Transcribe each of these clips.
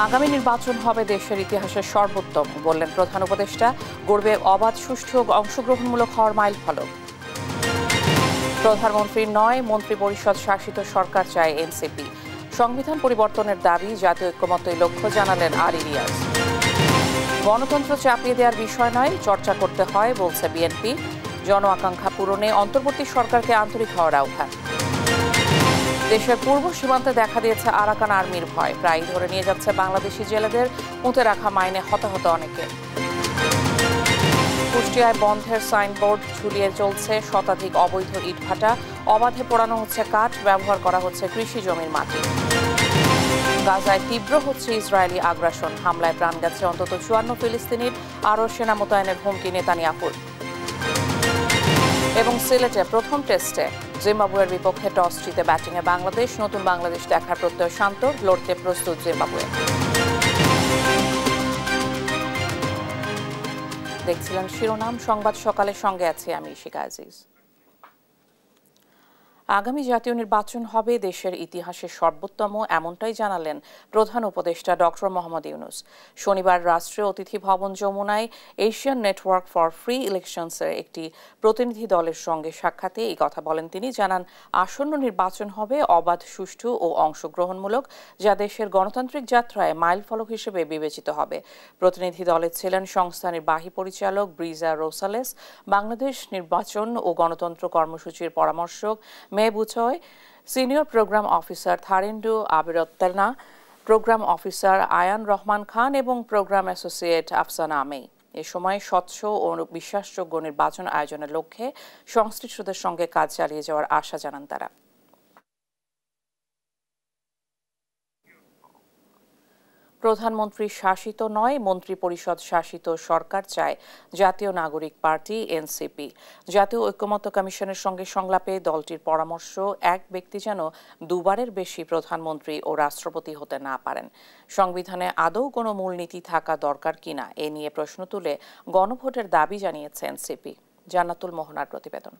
আগামী নির্বাচন হবে দেশের ইতিহাসের সর্বোত্তম, বললেন প্রধান উপদেষ্টা। গড়বে অবাধ, সুষ্ঠু, অংশগ্রহণমূলক হওয়ার মাইলফলক। প্রধানমন্ত্রীর নয়, মন্ত্রিপরিষদ শাসিত সরকার চায় এনসিপি। সংবিধান পরিবর্তনের দাবি, জাতীয় ঐক্যমত্যই লক্ষ্য, জানালেন আলী রিয়াজ। গণতন্ত্র চাপিয়ে দেওয়ার বিষয় নয়, চর্চা করতে হয়, বলছে বিএনপি। জন আকাঙ্ক্ষা পূরণে অন্তর্বর্তী সরকারকে আন্তরিক হওয়ার আহ্বান। দেশের পূর্ব সীমান্তে দেখা দিয়েছে আরাকান আর্মির ভয়, প্রায় ধরে নিয়ে যাচ্ছে বাংলাদেশি জেলেদের, পুঁতে রাখা মাইনে হতাহত অনেকে। কুষ্টিয়ায় বন্ধের সাইনবোর্ড ঝুলিয়ে চলছে শতাধিক অবৈধ ইটভাটা, অবাধে পোড়ানো হচ্ছে কাঠ, ব্যবহার করা হচ্ছে কৃষি জমির মাটি। গাজায় তীব্র হচ্ছে ইসরায়েলি আগ্রাসন, হামলায় প্রাণ গেছে অন্তত 54 ফিলিস্তিনির, আরও সেনা মোতায়েনের হুমকি নেতানিয়াহুর। এবং সিলেটে প্রথম টেস্টে জিম্বাবুয়ের বিপক্ষে টস জিতে ব্যাটিংয়ে বাংলাদেশ, নতুন বাংলাদেশ দেখার প্রত্যয় শান্ত, লড়তে প্রস্তুত জিম্বাবুয়ে। দেখছিলেন শিরোনাম সংবাদ সকালের সঙ্গে আছি আমি ইশিকা আজিজ। আগামী জাতীয় নির্বাচন হবে দেশের ইতিহাসের সর্বোত্তম, এমনটাই জানালেন প্রধান উপদেষ্টা ডক্টর মোহাম্মদ ইউনূস। শনিবার রাষ্ট্রীয় অতিথি ভবন যমুনায় এশিয়ান নেটওয়ার্ক ফর ফ্রি ইলেকশনসের একটি প্রতিনিধি দলের সঙ্গে সাক্ষাতে এই কথা বলেন তিনি। জানান, আসন্ন নির্বাচন হবে অবাধ, সুষ্ঠু ও অংশগ্রহণমূলক, যা দেশের গণতান্ত্রিক যাত্রায় মাইলফলক হিসেবে বিবেচিত হবে। প্রতিনিধি দলে ছিলেন সংস্থার নির্বাহী পরিচালক ব্রিজা রোসালেস, বাংলাদেশ নির্বাচন ও গণতন্ত্র কর্মসূচির পরামর্শক মেহবুচয়, senior program officer Tharindu Abeyratne, program officer Ayan Rahman Khan এবং প্রোগ্রাম অ্যাসোসিয়েট আফসানা আমে। এ সময় স্বচ্ছ ও বিশ্বাসযোগ্য নির্বাচন আয়োজনের লক্ষ্যে সংশ্লিষ্টদের সঙ্গে কাজ চালিয়ে যাওয়ার আশা জানান তারা। প্রধানমন্ত্রী শাসিত নয়, মন্ত্রিপরিষদ শাসিত সরকার চায় জাতীয় নাগরিক পার্টি এনসিপি। জাতীয় ঐক্যমত্য কমিশনের সঙ্গে সংলাপে দলটির পরামর্শ, এক ব্যক্তি যেন দুবারের বেশি প্রধানমন্ত্রী ও রাষ্ট্রপতি হতে না পারেন। সংবিধানে আদৌ কোনো মূলনীতি থাকা দরকার কিনা এ নিয়ে প্রশ্ন তুলে গণভোটের দাবি জানিয়েছে এনসিপি। জান্নাতুল মোহনার প্রতিবেদন।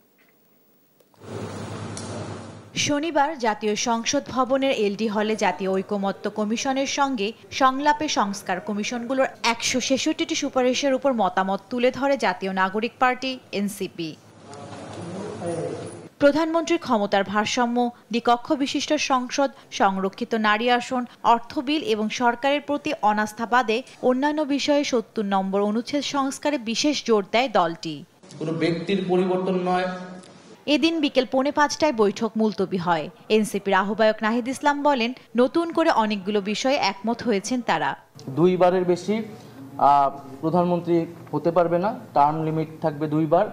শনিবার জাতীয় সংসদ ভবনের এলডি হলে জাতীয় ঐকমত্য কমিশনের সঙ্গে সংলাপে সংস্কার কমিশনগুলোর 166টি সুপারিশের উপর মতামত তুলে ধরে জাতীয় নাগরিক পার্টি এনসিপি। প্রধানমন্ত্রীর ক্ষমতার ভারসাম্য, দ্বিকক্ষ বিশিষ্ট সংসদ, সংরক্ষিত নারী আসন, অর্থ বিল এবং সরকারের প্রতি অনাস্থা বাদে অন্যান্য বিষয়ে 70 নম্বর অনুচ্ছেদ সংস্কারে বিশেষ জোর দেয় দলটি। কোনো ব্যক্তির পরিবর্তন নয়। এদিন বিকেল 4:45টায় বৈঠক মুলতবি হয়। এনসিপির আহ্বায়ক নাহিদ ইসলাম বলেন, নতুন করে অনেকগুলো বিষয়ে একমত হয়েছেন তারা। দুইবারের বেশি প্রধানমন্ত্রী হতে পারবে না, টার্ম লিমিট থাকবে 2 বার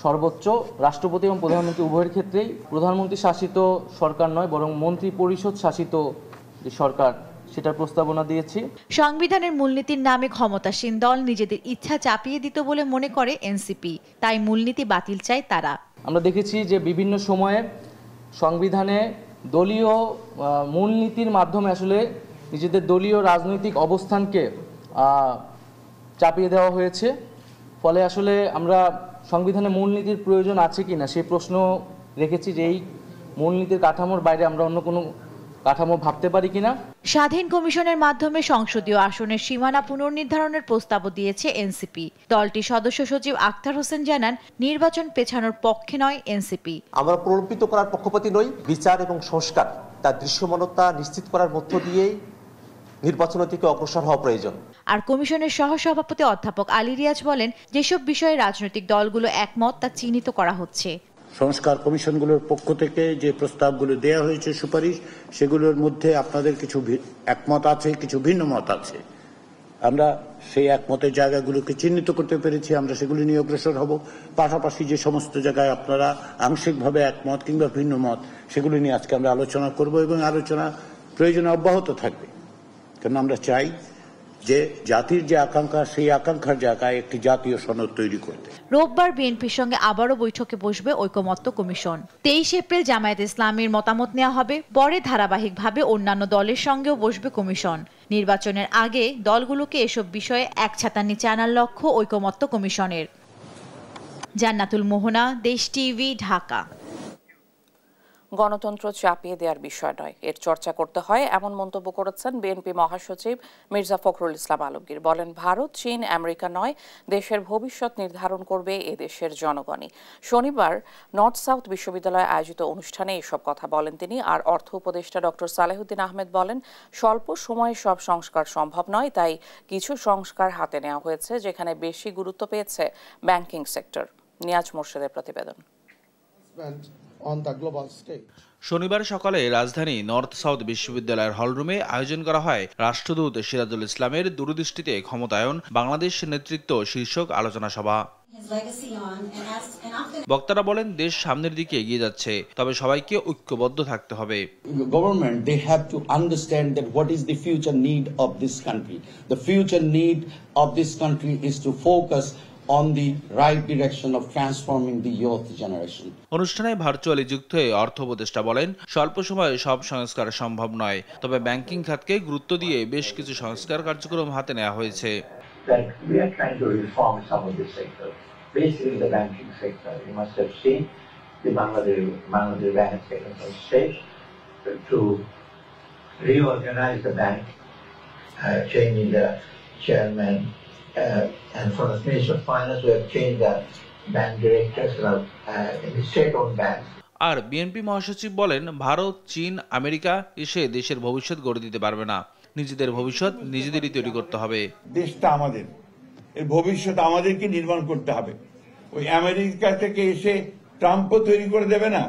সর্বোচ্চ। রাষ্ট্রপতি এবং প্রধানমন্ত্রী উভয়ের ক্ষেত্রেই প্রধানমন্ত্রী শাসিত সরকার নয়, বরং মন্ত্রী পরিষদ শাসিত যে সরকার, সেটার প্রস্তাবনা দিয়েছি। সংবিধানের মূলনীতির নামে ক্ষমতাসীন দল নিজেদের ইচ্ছা চাপিয়ে দিত বলে মনে করে এনসিপি, তাই মূলনীতি বাতিল চায় তারা। আমরা দেখেছি যে বিভিন্ন সময়ে সংবিধানে দলীয় মূলনীতির মাধ্যমে আসলে নিজেদের দলীয় রাজনৈতিক অবস্থানকে চাপিয়ে দেওয়া হয়েছে। ফলে আসলে আমরা সংবিধানে মূলনীতির প্রয়োজন আছে কিনা সেই প্রশ্ন রেখেছি, যে এই মূলনীতির কাঠামোর বাইরে আমরা অন্য কোনো কাঠামো ভাবতে পারি কিনা। স্বাধীন কমিশনের মাধ্যমে সংসদীয় আসনের সীমানা পুনর্নির্ধারণের প্রস্তাবও দিয়েছে এনসিপি। দলটির সদস্য সচিব আখতার হোসেন জানান, নির্বাচন পেছানোর পক্ষে নয় এনসিপি। আমরা প্রলম্বিত করার পক্ষপাতী নই। বিচার এবং সংস্কার, তার দৃশ্যমানতা নিশ্চিত করার মধ্য দিয়েই নির্বাচনের দিকে অগ্রসর হওয়া প্রয়োজন। আর কমিশনের সহসভাপতি অধ্যাপক আলী রিয়াজ বলেন, যেসব বিষয়ে রাজনৈতিক দলগুলো একমত তা চিহ্নিত করা হচ্ছে। সংস্কার কমিশনগুলোর পক্ষ থেকে যে প্রস্তাবগুলো দেওয়া হয়েছে, সুপারিশ, সেগুলোর মধ্যে আপনাদের কিছু একমত আছে, কিছু ভিন্ন মত আছে। আমরা সেই একমতের জায়গাগুলোকে চিহ্নিত করতে পেরেছি, আমরা সেগুলি নিয়ে অগ্রসর হব। পাশাপাশি যে সমস্ত জায়গায় আপনারা আংশিকভাবে একমত কিংবা ভিন্ন মত, সেগুলি নিয়ে আজকে আমরা আলোচনা করব এবং আলোচনা প্রয়োজনে অব্যাহত থাকবে। কারণ আমরা চাই যে জাতির যে আকাঙ্ক্ষা, সেই আকাঙ্ক্ষার জায়গায় একটি জাতীয় সনদ তৈরি করতে। রোববার বিএনপির সঙ্গে আবারও বৈঠকে বসবে ঐকমত্য কমিশন। 23 এপ্রিল জামায়াত ইসলামীর মতামত নেওয়া হবে, পরে ধারাবাহিকভাবে অন্যান্য দলের সঙ্গেও বসবে কমিশন। নির্বাচনের আগে দলগুলোকে এসব বিষয়ে এক ছাতার নিচে আনার লক্ষ্য ঐকমত্য কমিশনের। জান্নাতুল মোহনা, দেশ টিভি, ঢাকা। গণতন্ত্র চাপিয়ে দেওয়ার বিষয় নয়, এর চর্চা করতে হয়, এমন মন্তব্য করেছেন বিএনপি মহাসচিব মির্জা ফখরুল ইসলাম আলমগীর। বলেন, ভারত, চীন, আমেরিকা নয়, দেশের ভবিষ্যৎ নির্ধারণ করবে এ দেশের জনগণই। শনিবার নর্থ সাউথ বিশ্ববিদ্যালয়ে আয়োজিত অনুষ্ঠানে এসব কথা বলেন তিনি। আর অর্থ উপদেষ্টা ডক্টর সালেহুদ্দিন আহমেদ বলেন, স্বল্প সময়ে সব সংস্কার সম্ভব নয়, তাই কিছু সংস্কার হাতে নেওয়া হয়েছে, যেখানে বেশি গুরুত্ব পেয়েছে ব্যাংকিং সেক্টর। নিয়াজ মোর্শেদের প্রতিবেদন। শনিবার সকালে রাজধানী নর্থ সাউথ বিশ্ববিদ্যালয়ের হলরুমে আয়োজন করা হয় রাষ্ট্রদূত সিরাজুল ইসলামের দূরদৃষ্টিতে ক্ষমতায়ন বাংলাদেশ নেতৃত্ব শীর্ষক আলোচনা সভা। বক্তারা বলেন, দেশ সামনের দিকে এগিয়ে যাচ্ছে, তবে সবাইকে ঐক্যবদ্ধ থাকতে হবে। Government, they have to understand that what is the future need of this country. The future need of this country is to focus on the right direction of transforming the youth generation. অনুষ্ঠানে virtually যুক্ত হয়ে অর্থ উপদেষ্টা বলেন, স্বল্প সময়ে সব সংস্কার সম্ভব নয়, তবে ব্যাংকিং খাতকে গুরুত্ব দিয়ে বেশ কিছু সংস্কার কার্যক্রম হাতে নেওয়া হয়েছে। We are trying to reform some of the sectors. Basically, the banking sector. You must have seen the Bangladesh Bank has taken some steps to reorganize the bank, changing the chairman, and from the Ministry of Finance, we have changed the bank directors in the state-owned banks. আর বিএনপি মহাসচিব বলেন, ভারত, চীন, America এসে দেশের ভবিষ্যৎ গড়ে দিতে পারবে না, নিজেদের ভবিষ্যৎ নিজেদেরই তৈরি করতে হবে। দেশটা আমাদের, এর ভবিষ্যৎ আমাদেরকে নির্মাণ করতে হবে। ওই আমেরিকা থেকে এসে ট্রাম্পও তৈরি করে দেবে না,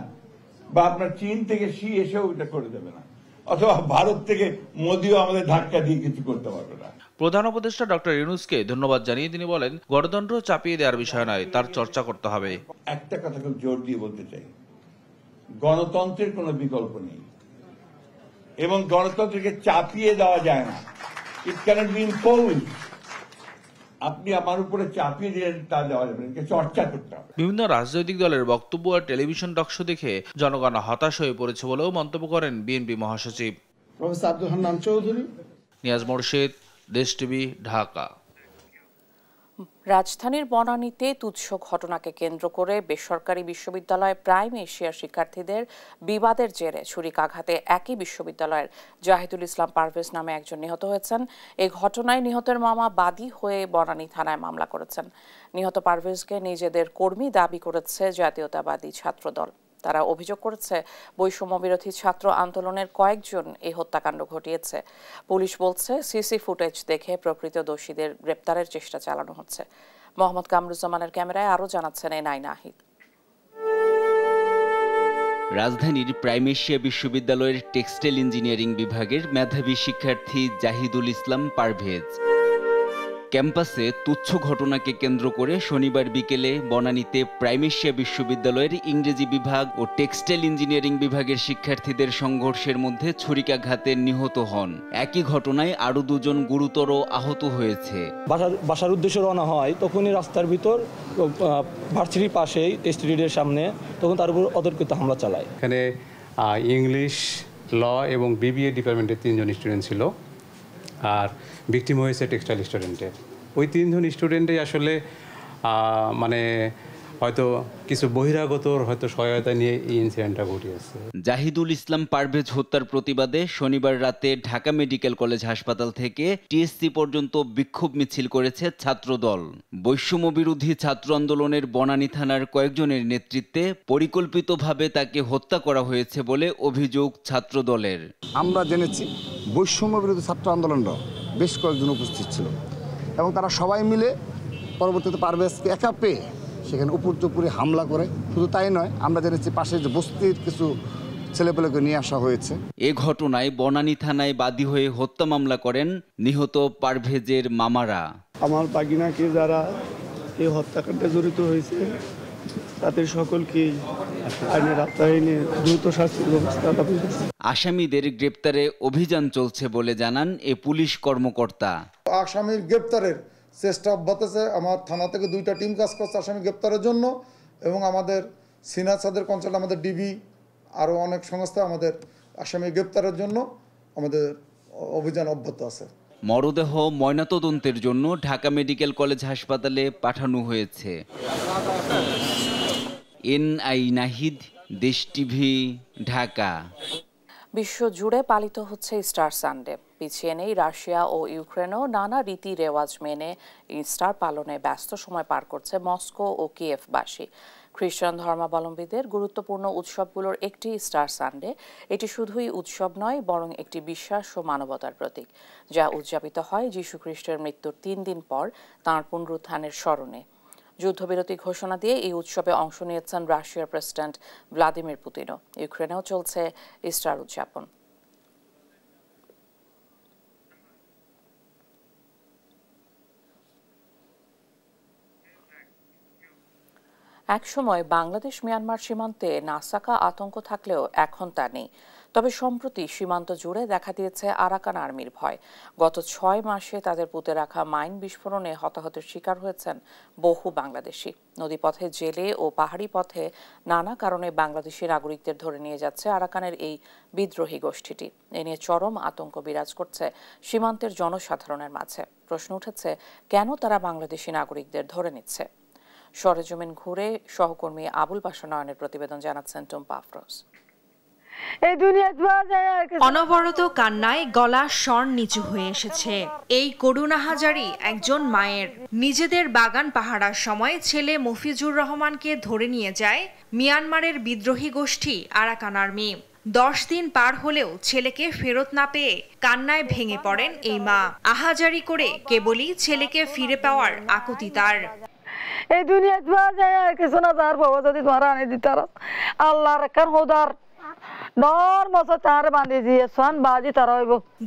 বা আপনার চীন থেকে শি এসেও এটা করে দেবে না, অথবা ভারত থেকে মোদিও আমাদের ধাক্কা দিয়ে কিছু করতে পারবে না। প্রধান উপদেষ্টা ডক্টর ইউনূসকে ধন্যবাদ জানিয়ে তিনি বলেন, গণতন্ত্র চাপিয়ে দেওয়ার বিষয় নয়, তার চর্চা করতে হবে। একটা কথা খুব জোর দিয়ে বলতে চাই, গণতন্ত্রের কোনো বিকল্প নেই এবং গণতন্ত্রকে চাপিয়ে দেওয়া যায় না। ইট ক্যানট বি ইম্পোজড। আপনি আমার উপরে চাপিয়ে দিলেন তা দেওয়া যাবে না, চর্চা করতে হবে। বিভিন্ন রাজনৈতিক দলের বক্তব্য আর টেলিভিশন টকশো দেখে জনগণ হতাশ হয়ে পড়েছে বলেও মন্তব্য করেন বিএনপি মহাসচিব প্রফেসর আব্দুল হান্নান চৌধুরী। নিয়াজ মোর্শেদ, দেশ টিভি, ঢাকা। রাজধানীর বনানীতে তুচ্ছ ঘটনাকে কেন্দ্র করে বেসরকারি বিশ্ববিদ্যালয়ে প্রাইম এশিয়ার শিক্ষার্থীদের বিবাদের জেরে ছুরিকাঘাতে একই বিশ্ববিদ্যালয়ের জাহিদুল ইসলাম পারভেজ নামে একজন নিহত হয়েছেন। এই ঘটনায় নিহতের মামা বাদী হয়ে বনানী থানায় মামলা করেছেন। নিহত পারভেজকে নিজেদের কর্মী দাবি করেছে জাতীয়তাবাদী ছাত্রদল। তারা অভিযোগ করেছে, বৈষম্য বিরোধী ছাত্র আন্দোলনের কয়েকজন এই হত্যাকাণ্ড ঘটিয়েছে। পুলিশ বলছে, সিসি ফুটেজ দেখে প্রকৃত দোষীদের গ্রেপ্তারের চেষ্টা চালানো হচ্ছে। মোহাম্মদ কামরুজ্জামানের ক্যামেরায় আরও জানাচ্ছেন এনআই নাহিদ। রাজধানীর প্রাইম এশিয়া বিশ্ববিদ্যালয়ের টেক্সটাইল ইঞ্জিনিয়ারিং বিভাগের মেধাবী শিক্ষার্থী জাহিদুল ইসলাম পারভেজ ক্যাম্পাসে তুচ্ছ ঘটনাকে কেন্দ্র করে শনিবার বিকেলে বনানীতে প্রাইম এশিয়া বিশ্ববিদ্যালয়ের ইংরেজি বিভাগ ও টেক্সটাইল ইঞ্জিনিয়ারিং বিভাগের শিক্ষার্থীদের সংঘর্ষের মধ্যে ছুরিকাঘাতে নিহত হন। একই ঘটনায় আরও দুজন গুরুতর আহত হয়েছে। বাসার উদ্দেশ্যে রওনা হয়, তখনই রাস্তার ভিতর ভার্সিটির পাশেই টেস্টিডের সামনে তখন তার উপর অতর্কিত হামলা চালায়। এখানে ইংলিশ, ল এবং বিবিএ ডিপার্টমেন্টের 3 জন স্টুডেন্ট ছিল, আর ভিকটিম হয়েছে টেক্সটাইল স্টুডেন্টের। ওই 3 জন স্টুডেন্টই আসলে মানে হয়তো কিছু বহিরাগতর হয়তো সহায়তা নিয়ে এই ইনসিডেন্টটা ঘটিয়েছে। জাহিদুল ইসলাম পারভেজ হত্যার প্রতিবাদে শনিবার রাতে ঢাকা মেডিকেল কলেজ হাসপাতাল থেকে টিএসসি পর্যন্ত বিক্ষোভ মিছিল করেছে ছাত্রদল। বৈষম্য বিরোধী ছাত্র আন্দোলনের বনানী থানার কয়েকজনের নেতৃত্বে পরিকল্পিতভাবে তাকে হত্যা করা হয়েছে বলে অভিযোগ ছাত্রদলের। আমরা জেনেছি বৈষম্য বিরোধী ছাত্র আন্দোলনরা বেশ কয়েকজন উপস্থিত ছিল এবং তারা সবাই মিলে পরবর্তীতে পারভেজকে একা পেয়ে সেখানে উপর্যুপুরে হামলা করে। শুধু তাই নয়, আমরা জেনেছি পাশে যে বস্তির কিছু ছেলেপেলেকে নিয়ে আসা হয়েছে। এ ঘটনায় বনানী থানায় বাদী হয়ে হত্যা মামলা করেন নিহত পারভেজের মামারা। আমার বাগিনাকে যারা এই হত্যাকাণ্ডে জড়িত হয়েছে তাদের সকলকে আইনের আওতায় এনে দ্রুত শাস্তির ব্যবস্থা দাবি করছে। আসামিদের গ্রেপ্তারে অভিযান চলছে বলে জানান এ পুলিশ কর্মকর্তা। আসামির গ্রেপ্তারের চেষ্টা অব্যাহত আছে। আমার থানা থেকে 2টা টিম কাজ করছে আসামি গ্রেপ্তারের জন্য, এবং আমাদের সিনিয়র সাদের কনসাল্ট, আমাদের ডিবি, আরও অনেক সংস্থা আমাদের আসামি গ্রেপ্তারের জন্য আমাদের অভিযান অব্যাহত আছে। মরদেহ ময়নাতদন্তের জন্য ঢাকা মেডিকেল কলেজ হাসপাতালে পাঠানো হয়েছে। এনআই নাহিদ, দেশ টিভি, ঢাকা। বিশ্বজুড়ে পালিত হচ্ছে ইস্টার সানডে। পিছিয়ে নেই রাশিয়া ও ইউক্রেনও নানা রীতি রেওয়াজ মেনে ইস্টার পালনে ব্যস্ত সময় পার করছে মস্কো ও কিয়েভবাসী। খ্রিস্টান ধর্মাবলম্বীদের গুরুত্বপূর্ণ উৎসবগুলোর একটি ইস্টার সানডে। এটি শুধুই উৎসব নয়, বরং একটি বিশ্বাস ও মানবতার প্রতীক, যা উদযাপিত হয় যীশু খ্রিস্টের মৃত্যুর 3 দিন পর তাঁর পুনরুত্থানের স্মরণে। যুদ্ধবিরতি ঘোষণা দিয়ে এই উৎসবে অংশ নিয়েছেন রাশিয়ার প্রেসিডেন্ট ভ্লাদিমির পুতিনও। ইউক্রেনেও চলছে ইস্টার উদযাপন। একসময় বাংলাদেশ মিয়ানমার সীমান্তে নাসাকা আতঙ্ক থাকলেও এখন তা নেই। তবে সম্প্রতি সীমান্ত জুড়ে দেখা দিয়েছে আরাকান আর্মির ভয়। গত 6 মাসে তাদের পুঁতে রাখা মাইন বিস্ফোরণে হতাহতের শিকার হয়েছেন বহু বাংলাদেশি। নদীপথে, জেলে ও পাহাড়ি পথে নানা কারণে বাংলাদেশি নাগরিকদের ধরে নিয়ে যাচ্ছে আরাকানের এই বিদ্রোহী গোষ্ঠীটি। এ নিয়ে চরম আতঙ্ক বিরাজ করছে সীমান্তের জনসাধারণের মাঝে। প্রশ্ন উঠেছে, কেন তারা বাংলাদেশি নাগরিকদের ধরে নিচ্ছে? সরেজমিন ঘুরে সহকর্মী আবুল বাশার নয়নের প্রতিবেদন জানাচ্ছেন টুম্পা আফরোজ। অনবরত কান্নায় গলা স্বর নিচু হয়ে এসেছে এই করুণ আহাজারি একজন মায়ের। নিজেদের বাগান পাহারার সময় ছেলে মফিজুর রহমানকে ধরে নিয়ে যায় মিয়ানমারের বিদ্রোহী গোষ্ঠী আরাকান আর্মি। 10 দিন পার হলেও ছেলেকে ফেরত না পেয়ে কান্নায় ভেঙে পড়েন এই মা। আহাজারি করে কেবলই ছেলেকে ফিরে পাওয়ার আকুতি তার। এই দুনিয়া কিছু না, তার বাবা যদি তোমার আনে দিত আল্লাহর কার হোদার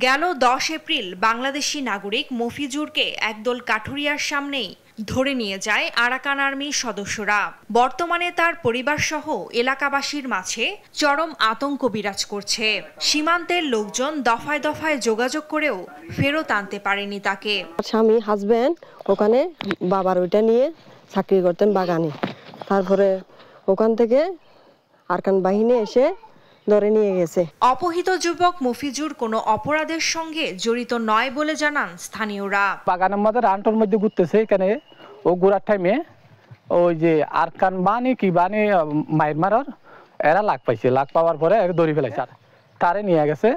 গেল 10 এপ্রিল বাংলাদেশি নাগরিক মফিজুরকে একদল কাঠুরিয়ার সামনেই ধরে নিয়ে যায় আরাকান আর্মির সদস্যরা। বর্তমানে তার পরিবার সহ এলাকাবাসীর মাঝে চরম আতঙ্ক বিরাজ করছে। সীমান্তের লোকজন দফায় দফায় যোগাযোগ করেও ফেরত আনতে পারেনি তাকে। স্বামী হাজবেন্ড ওখানে বাবার ওইটা নিয়ে চাকরি করতেন বাগানে। তারপরে ওখান থেকে আরাকান বাহিনী এসে ধরে নিয়ে গেছে। অপহৃত যুবক মফিজুর কোনো অপরাধের সঙ্গে জড়িত নয় বলে জানান স্থানীয়রা। বাগানের মধ্যে রানটোর মধ্যে ঘুরতেছে, এখানে ও ঘোরার টাইমে ওই যে আরাকান বানি কি বানি মায়ের মারার এরা লাগ পাইছে। লাগ পাওয়ার পরে দড়ি ফেলাইছে, তারে নিয়ে গেছে।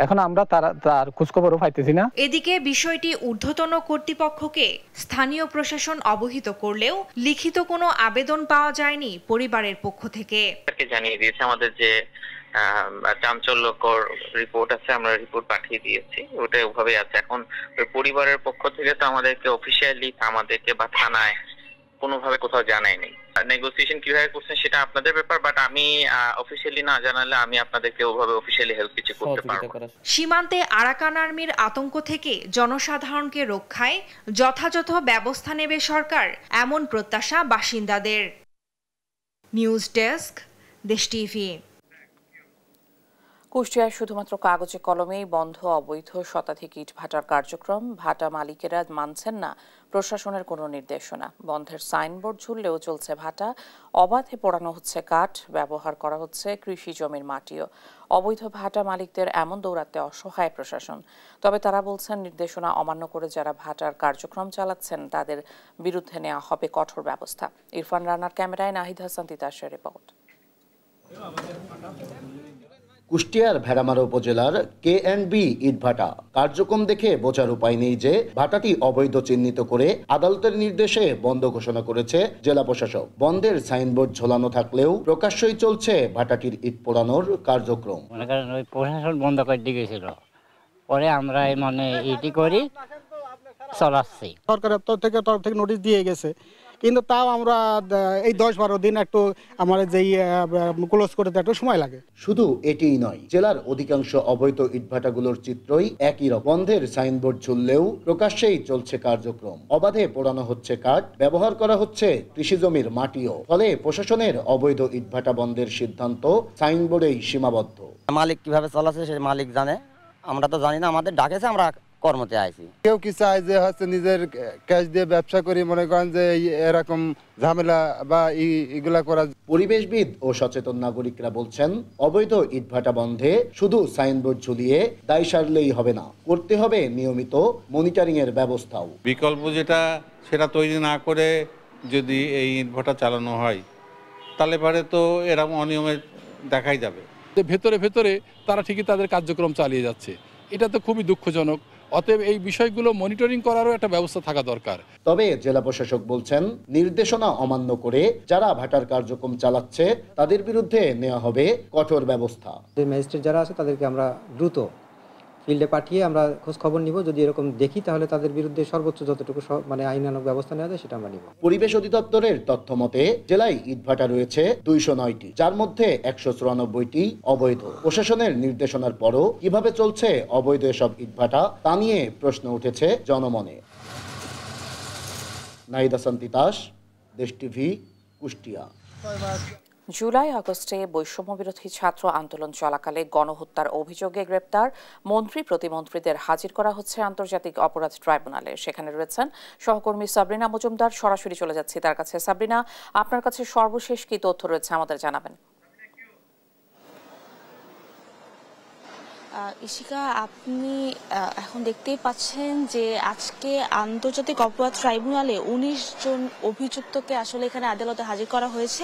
এখন আমরা তার খোঁজখবরও পাইতেছি না। এদিকে বিষয়টি ঊর্ধ্বতন কর্তৃপক্ষকে স্থানীয় প্রশাসন অবহিত করলেও লিখিত কোনো আবেদন পাওয়া যায়নি পরিবারের পক্ষ থেকে। জানিয়ে দিয়েছে আমাদের যে চাঞ্চল্যকর রিপোর্ট আছে, আমরা রিপোর্ট পাঠিয়ে দিয়েছি, ওটা ওভাবেই আছে। এখন পরিবারের পক্ষ থেকে তো আমাদেরকে অফিসিয়ালি আমাদেরকে বা থানায় কোনোভাবে কোথাও জানায়নি। নেগোসিয়েশন কিভাবে করছেন সেটা আপনাদের ব্যাপার, বাট আমি অফিসিয়ালি না জানালে আমি আপনাদেরকে ওভাবে অফিসিয়ালি হেল্প কিছু করতে পারবো। সীমান্তে আরাকান আর্মির আতঙ্ক থেকে জনসাধারণকে রক্ষায় যথাযথ ব্যবস্থা নেবে সরকার, এমন প্রত্যাশা বাসিন্দাদের। নিউজ ডেস্ক, দেশ টিভি। কুষ্টিয়ায় শুধুমাত্র কাগজে কলমেই বন্ধ অবৈধ শতাধিক ইট ভাটার কার্যক্রম। ভাটা মালিকেরা মানছেন না প্রশাসনের কোনো নির্দেশনা। বন্ধের সাইনবোর্ড ঝুললেও চলছে ভাটা। অবাধে পোড়ানো হচ্ছে কাঠ, ব্যবহার করা হচ্ছে কৃষি জমির মাটিও। অবৈধ ভাটা মালিকদের এমন দৌড়াতে অসহায় প্রশাসন। তবে তারা বলছেন, নির্দেশনা অমান্য করে যারা ভাটার কার্যক্রম চালাচ্ছেন তাদের বিরুদ্ধে নেওয়া হবে কঠোর ব্যবস্থা। ইরফান রানার ক্যামেরায় নাহিদ হাসান তিতাসের রিপোর্ট। কুষ্টিয়ার ভেড়ামারা উপজেলার KNB ইটভাটা কার্যক্রম দেখে বোঝার উপায় নেই যে ভাটাটি অবৈধ চিহ্নিত করে আদালতের নির্দেশে বন্ধ ঘোষণা করেছে জেলা প্রশাসক। বন্ধের সাইনবোর্ড ঝোলানো থাকলেও প্রকাশ্যই চলছে ভাটাটির ইট পোড়ানোর কার্যক্রম। প্রশাসন বন্ধ করে দিয়ে গেছিল, পরে আমরা ইটি করি চলাচ্ছি। সরকারের তরফ থেকে নোটিশ দিয়ে গেছে, কিন্তু তাও আমরা এই 10-12 দিন একটু আমার যেই ক্লোজ করতে একটু সময় লাগে। শুধু এটিই নয়, জেলার অধিকাংশ অবৈধ ইটভাটাগুলোর চিত্রই একই রকম। বন্ধের সাইনবোর্ড ঝুললেও প্রকাশ্যেই চলছে কার্যক্রম। অবাধে পোড়ানো হচ্ছে কাঠ, ব্যবহার করা হচ্ছে কৃষি জমির মাটিও। ফলে প্রশাসনের অবৈধ ইটভাটা বন্ধের সিদ্ধান্ত সাইনবোর্ডেই সীমাবদ্ধ। মালিক কিভাবে চলাচ্ছে সে মালিক জানে, আমরা তো জানি না। আমাদের ডাকেছে, আমরা কর্মতে আইছি। কেউ কি চায় যে হচ্ছে নিজের ক্যাশ দিয়ে ব্যবসা করি, মনে করেন যে এরকম ঝামেলা বা এগুলা করা। পরিবেশবিদ ও সচেতন নাগরিকরা বলছেন, অবৈধ ইটভাটা বন্ধে শুধু সাইনবোর্ড ঝুলিয়ে দায় সারলেই হবে না, করতে হবে নিয়মিত মনিটরিং এর ব্যবস্থাও। বিকল্প যেটা সেটা তৈরি না করে যদি এই ইটভাটা চালানো হয় তাহলে পরে তো এরকম অনিয়মে দেখাই যাবে। ভেতরে ভেতরে তারা ঠিকই তাদের কার্যক্রম চালিয়ে যাচ্ছে, এটা তো খুবই দুঃখজনক। অতএব এই বিষয়গুলো মনিটরিং করারও একটা ব্যবস্থা থাকা দরকার। তবে জেলা প্রশাসক বলছেন, নির্দেশনা অমান্য করে যারা ভাটার কার্যক্রম চালাচ্ছে তাদের বিরুদ্ধে নেওয়া হবে কঠোর ব্যবস্থা। ম্যাজিস্ট্রেট যারা আছে তাদেরকে আমরা দ্রুত ফিল্ডে পাঠিয়ে আমরা খোঁজ খবর নিব, যদি এরকম দেখি তাহলে তাদের বিরুদ্ধে সর্বোচ্চ যতটুকু আইনানুগ ব্যবস্থা নেওয়া যায় সেটা আমরা নিব। পরিবেশ অধিদপ্তরের তথ্য মতে জেলায় ইটভাটা রয়েছে 209টি, যার মধ্যে 194টি অবৈধ। প্রশাসনের নির্দেশনার পরও কিভাবে চলছে অবৈধ এসব ইটভাটা তা নিয়ে প্রশ্ন উঠেছে জনমনে। নাহিদ হাসান তিতাস, দেশ টিভি, কুষ্টিয়া। জুলাই আগস্টে বৈষম্যবিরোধী ছাত্র আন্দোলন চলাকালে গণহত্যার অভিযোগে গ্রেপ্তার মন্ত্রী প্রতিমন্ত্রীদের হাজির করা হচ্ছে আন্তর্জাতিক অপরাধ ট্রাইব্যুনালে। সেখানে রয়েছেন সহকর্মী সাবরিনা মজুমদার। সরাসরি চলে যাচ্ছি তার কাছে। সাবরিনা, আপনার কাছে সর্বশেষ কি তথ্য রয়েছে আমাদের জানাবেন। ইশিকা, আপনি এখন দেখতেই পাচ্ছেন যে আজকে আন্তর্জাতিক অপরাধ ট্রাইব্যুনালে 19 জন অভিযুক্তকে আসলে এখানে আদালতে হাজির করা হয়েছে।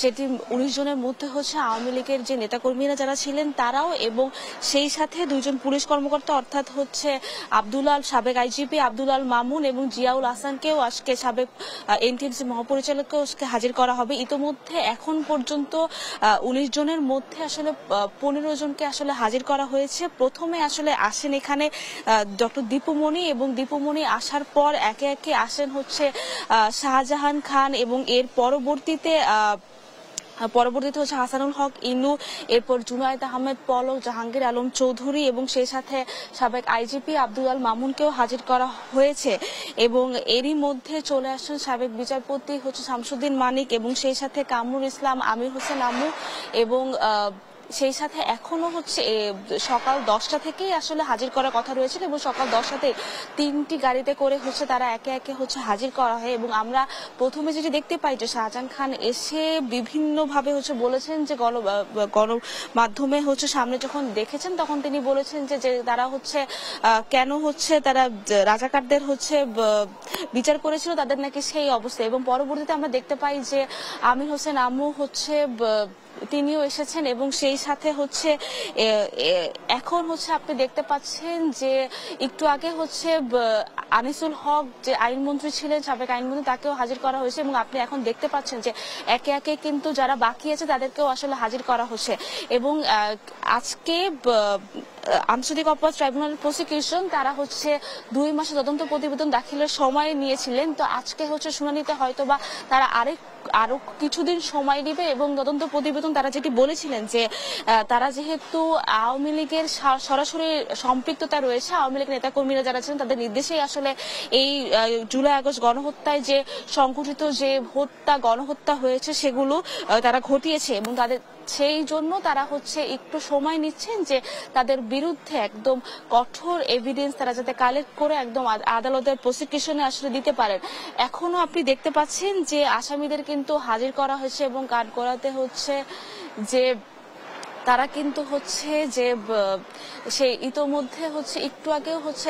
সেটি 19 জনের মধ্যে হচ্ছে আওয়ামী লীগের যে নেতাকর্মীরা যারা ছিলেন তারাও, এবং সেই সাথে 2 জন পুলিশ কর্মকর্তা অর্থাৎ হচ্ছে সাবেক আইজিপি আব্দুল আল মামুন এবং জিয়াউল হাসানকেও আজকে সাবেক এনটিএমসি মহাপরিচালককেও আজকে হাজির করা হবে। ইতোমধ্যে এখন পর্যন্ত 19 জনের মধ্যে আসলে 15 জনকে আসলে হাজির করা হয়েছে। প্রথমে আসলে আসেন এখানে ডক্টর দীপুমণি, এবং দীপুমণি আসার পর একে একে আসেন হচ্ছে শাহজাহান খান, এবং এর পরবর্তীতে হচ্ছে হাসানুল হক ইনু, এরপর জুনায়েদ আহমেদ পলক, জাহাঙ্গীর আলম চৌধুরী এবং সেই সাথে সাবেক আইজিপি আব্দুল আল মামুনকেও হাজির করা হয়েছে। এবং এরই মধ্যে চলে আসছেন সাবেক বিচারপতি হচ্ছে শামসুদ্দিন মানিক, এবং সেই সাথে কামরুল ইসলাম, আমির হোসেন আমু, এবং সেই সাথে এখনো হচ্ছে সকাল 10টা থেকেই আসলে হাজির করার কথা রয়েছে, এবং সকাল 10টাতে 3টি গাড়িতে করে হচ্ছে তারা একে একে হচ্ছে হাজির করা হয়। এবং আমরা প্রথমে যেটি দেখতে পাই যে শাহজাহান খান এসে বিভিন্নভাবে হচ্ছে বলেছেন যে গণমাধ্যমে হচ্ছে সামনে যখন দেখেছেন তখন তিনি বলেছেন যে তারা হচ্ছে কেন হচ্ছে তারা রাজাকারদের হচ্ছে বিচার করেছিল, তাদের নাকি সেই অবস্থা। এবং পরবর্তীতে আমরা দেখতে পাই যে আমির হোসেন আমু হচ্ছে তিনিও এসেছেন, এবং সেই সাথে হচ্ছে এখন হচ্ছে আপনি দেখতে পাচ্ছেন যে একটু আগে হচ্ছে আনিসুল হক যে আইনমন্ত্রী ছিলেন, সাবেক আইনমন্ত্রী, তাকেও হাজির করা হয়েছে। এবং আপনি এখন দেখতে পাচ্ছেন যে একে একে কিন্তু যারা বাকি আছে তাদেরকেও আসলে হাজির করা হচ্ছে। এবং আজকে আন্তর্জাতিক অপরাধ ট্রাইব্যুনালের প্রসিকিউশন তারা হচ্ছে 2 মাসে তদন্ত প্রতিবেদন দাখিলের সময় নিয়েছিলেন। তো আজকে হচ্ছে শুনানিতে হয়তোবা তারা আরো কিছুদিন সময় দিবে, এবং তদন্ত প্রতিবেদন তারা যেটি বলেছিলেন যে তারা যেহেতু আওয়ামী লীগের সরাসরি সম্পৃক্ততা রয়েছে, আওয়ামী লীগ নেতাকর্মীরা যারা ছিলেন তাদের নির্দেশেই আসলে এই জুলাই আগস্ট গণহত্যায় যে সংঘটিত যে গণহত্যা হয়েছে সেগুলো তারা ঘটিয়েছে, এবং তাদের সেই জন্য তারা হচ্ছে একটু সময় নিচ্ছেন যে তাদের বিরুদ্ধে একদম কঠোর এভিডেন্স তারা যাতে কালেক্ট করে একদম আদালতের প্রসিকিউশনে আসলে দিতে পারেন। এখনো আপনি দেখতে পাচ্ছেন যে আসামিদের কিন্তু হাজির করা হয়েছে, এবং কাঠ করাতে হচ্ছে যে তারা কিন্তু হচ্ছে যে সেই ইতোমধ্যে হচ্ছে একটু আগেও হচ্ছে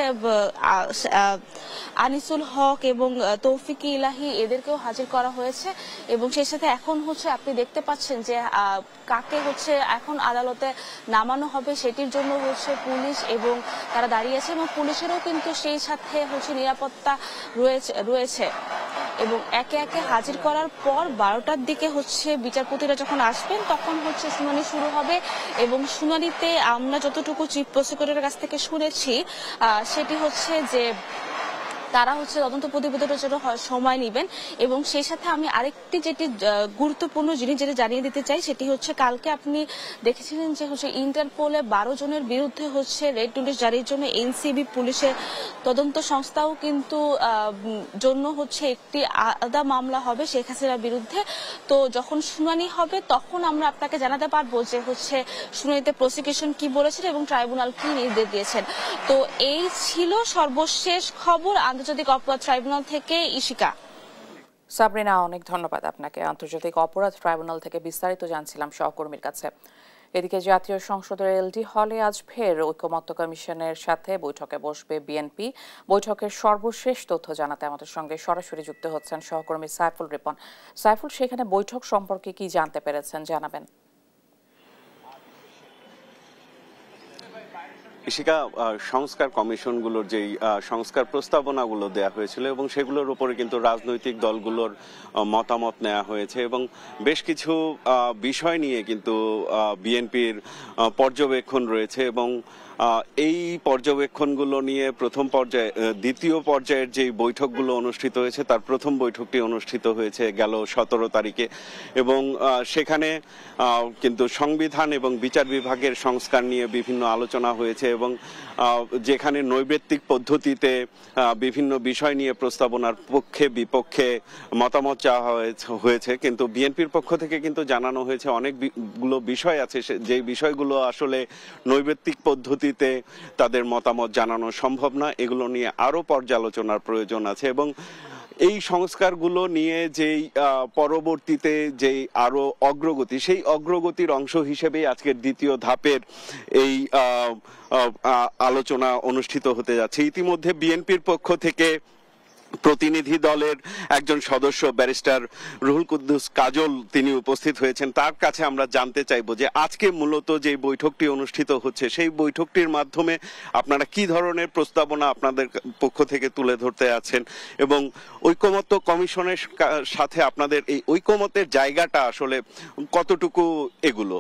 আনিসুল হক এবং তৌফিক ইলাহি এদেরকেও হাজির করা হয়েছে। এবং সেই সাথে এখন হচ্ছে আপনি দেখতে পাচ্ছেন যে কাকে হচ্ছে এখন আদালতে নামানো হবে সেটির জন্য হচ্ছে পুলিশ এবং তারা দাঁড়িয়ে আছে, এবং পুলিশেরও কিন্তু সেই সাথে হচ্ছে নিরাপত্তা রয়েছে। এবং একে একে হাজির করার পর 12টার দিকে হচ্ছে বিচারপতিরা যখন আসবেন তখন হচ্ছে শুনানি শুরু হবে। এবং শুনানিতে আমরা যতটুকু চিফ প্রসিকিউটরের কাছ থেকে শুনেছি সেটি হচ্ছে যে তারা হচ্ছে তদন্ত প্রতিবেদনের জন্য সময় নেবেন। এবং সেই সাথে আমি আরেকটি যেটি গুরুত্বপূর্ণ জিনিস যেটা জানিয়ে দিতে চাই সেটি হচ্ছে কালকে আপনি দেখেছিলেন যে হচ্ছে ইন্টারপোলে 12 জনের বিরুদ্ধে হচ্ছে রেড নোটিশ জারির জন্য এনসিবি পুলিশের তদন্ত সংস্থাও কিন্তু জন্য হচ্ছে একটি আলাদা মামলা হবে শেখ হাসিনার বিরুদ্ধে। তো যখন শুনানি হবে তখন আমরা আপনাকে জানাতে পারবো যে হচ্ছে শুনানিতে প্রসিকিউশন কি বলেছেন এবং ট্রাইব্যুনাল কি নির্দেশ দিয়েছেন। তো এই ছিল সর্বশেষ খবর আন্তর্জাতিক অপরাধ ট্রাইব্যুনাল থেকে। ইশিকা। সাবরিনা, অনেক ধন্যবাদ আপনাকে। আন্তর্জাতিক অপরাধ ট্রাইব্যুনাল থেকে বিস্তারিত জানছিলাম সহকর্মীর কাছে। এদিকে জাতীয় সংসদের এলডি হলে আজ ফের ঐকমত্য কমিশনের সাথে বৈঠকে বসবে বিএনপি। বৈঠকের সর্বশেষ তথ্য জানাতে আমাদের সঙ্গে সরাসরি যুক্ত হচ্ছেন সহকর্মী সাইফুল রিপন। সাইফুল, সেখানে বৈঠক সম্পর্কে কি জানতে পেরেছেন জানাবেন। ইশিকা, সংস্কার কমিশনগুলোর যেই সংস্কার প্রস্তাবনাগুলো দেয়া হয়েছিল এবং সেগুলোর উপরে কিন্তু রাজনৈতিক দলগুলোর মতামত নেওয়া হয়েছে এবং বেশ কিছু বিষয় নিয়ে কিন্তু বিএনপির পর্যবেক্ষণ রয়েছে এবং এই পর্যবেক্ষণগুলো নিয়ে প্রথম পর্যায়ে দ্বিতীয় পর্যায়ের যে বৈঠকগুলো অনুষ্ঠিত হয়েছে তার প্রথম বৈঠকটি অনুষ্ঠিত হয়েছে গেল 17 তারিখে এবং সেখানে কিন্তু সংবিধান এবং বিচার বিভাগের সংস্কার নিয়ে বিভিন্ন আলোচনা হয়েছে এবং যেখানে নৈবেত্তিক পদ্ধতিতে বিভিন্ন বিষয় নিয়ে প্রস্তাবনার পক্ষে বিপক্ষে মতামত চাওয়া হয়েছে, কিন্তু বিএনপির পক্ষ থেকে কিন্তু জানানো হয়েছে অনেকগুলো বিষয় আছে যে বিষয়গুলো আসলে নৈবেত্তিক পদ্ধতিতে তাদের মতামত জানানো সম্ভব না, এগুলো নিয়ে আরো পর্যালোচনার প্রয়োজন আছে এবং এই সংস্কারগুলো নিয়ে যেই পরবর্তীতে যেই আরো অগ্রগতি, সেই অগ্রগতির অংশ হিসেবেই আজকের দ্বিতীয় ধাপের এই আলোচনা অনুষ্ঠিত হতে যাচ্ছে। ইতিমধ্যে বিএনপির পক্ষ থেকে প্রতিনিধি দলের একজন সদস্য ব্যারিস্টার রুহুল কুদ্দুস কাজল তিনি উপস্থিত হয়েছেন। তার কাছে আমরা জানতে চাইবো যে আজকে মূলত যে বৈঠকটি অনুষ্ঠিত হচ্ছে সেই বৈঠকটির মাধ্যমে আপনারা কি ধরনের প্রস্তাবনা আপনাদের পক্ষ থেকে তুলে ধরতে আছেন এবং ঐকমত্য কমিশনের সাথে আপনাদের এই ঐকমত্যের জায়গাটা আসলে কতটুকু এগুলো?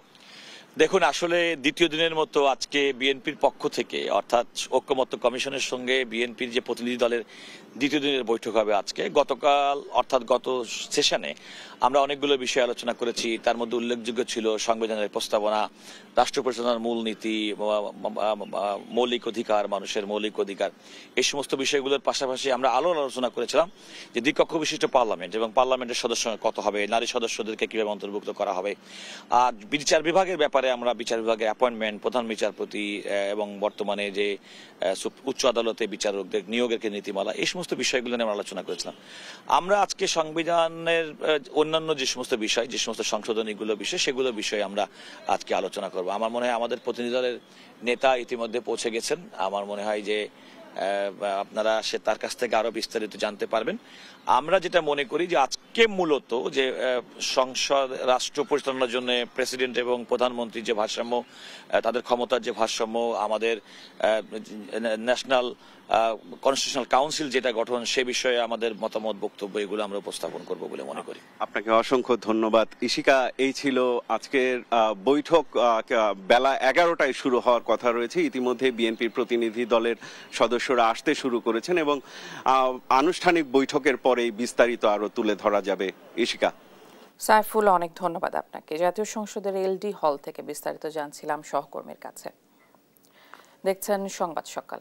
দেখুন, আসলে দ্বিতীয় দিনের মতো আজকে বিএনপির পক্ষ থেকে অর্থাৎ ঐকমত্য কমিশনের সঙ্গে বিএনপির যে প্রতিনিধি দলের দ্বিতীয় দিনের বৈঠক হবে আজকে। গতকাল অর্থাৎ গত সেশনে আমরা অনেকগুলো বিষয় আলোচনা করেছি, তার মধ্যে উল্লেখযোগ্য ছিল সংবিধানের প্রস্তাবনা, রাষ্ট্র পরিচালনার মূলনীতি, মৌলিক অধিকার, মানুষের মৌলিক অধিকার, এই সমস্ত বিষয়গুলোর পাশাপাশি আমরা আলোচনা করেছিলাম যে দ্বিকক্ষ বিশিষ্ট পার্লামেন্ট এবং পার্লামেন্টের সদস্য কত হবে, নারী সদস্যদেরকে কিভাবে অন্তর্ভুক্ত করা হবে, আর বিচার বিভাগের ব্যাপারে আমরা বিচার বিভাগের অ্যাপয়েন্টমেন্ট, প্রধান বিচারপতি এবং বর্তমানে যে উচ্চ আদালতে বিচারকদের নিয়োগের নীতিমালা, এই সমস্ত বিষয়গুলো নিয়ে আমরা আলোচনা করেছিলাম। আমরা আজকে সংবিধানের অন্যান্য যে সমস্ত বিষয়, যে সমস্ত সংশোধনীগুলো বিষয়, সেগুলো বিষয়ে আমরা আজকে আলোচনা করব। আমার মনে হয় আমাদের প্রতিনিধি দলের নেতা ইতিমধ্যে পৌঁছে গেছেন। আমার মনে হয় যে আপনারা তার কাছ থেকে আরো বিস্তারিত জানতে পারবেন। আমরা যেটা মনে করি যে আজকে মূলত যে সংসদ রাষ্ট্র পরিচালনার জন্য প্রেসিডেন্ট এবং প্রধানমন্ত্রী যে ভারসাম্য, তাদের ক্ষমতার যে ভারসাম্য, আমাদের ন্যাশনাল কনস্টিটিউশনাল কাউন্সিল যেটা গঠন, সে বিষয়ে আমাদের মতামত, বক্তব্য এগুলো আমরা উপস্থাপন করব বলে মনে করি। আপনাকে অসংখ্য ধন্যবাদ ইশিকা। এই ছিল আজকের বৈঠক। বেলা 11টায় শুরু হওয়ার কথা রয়েছে। ইতিমধ্যে বিএনপির প্রতিনিধি দলের সদস্যরা আসতে শুরু করেছেন এবং আনুষ্ঠানিক বৈঠকের পরেই বিস্তারিত আরো তুলে ধরা যাবে। ইশিকা। সাইফুল, অনেক ধন্যবাদ আপনাকে। জাতীয় সংসদের এলডি হল থেকে বিস্তারিত জানছিলাম সহকর্মীর কাছে। দেখছেন সংবাদ সকাল।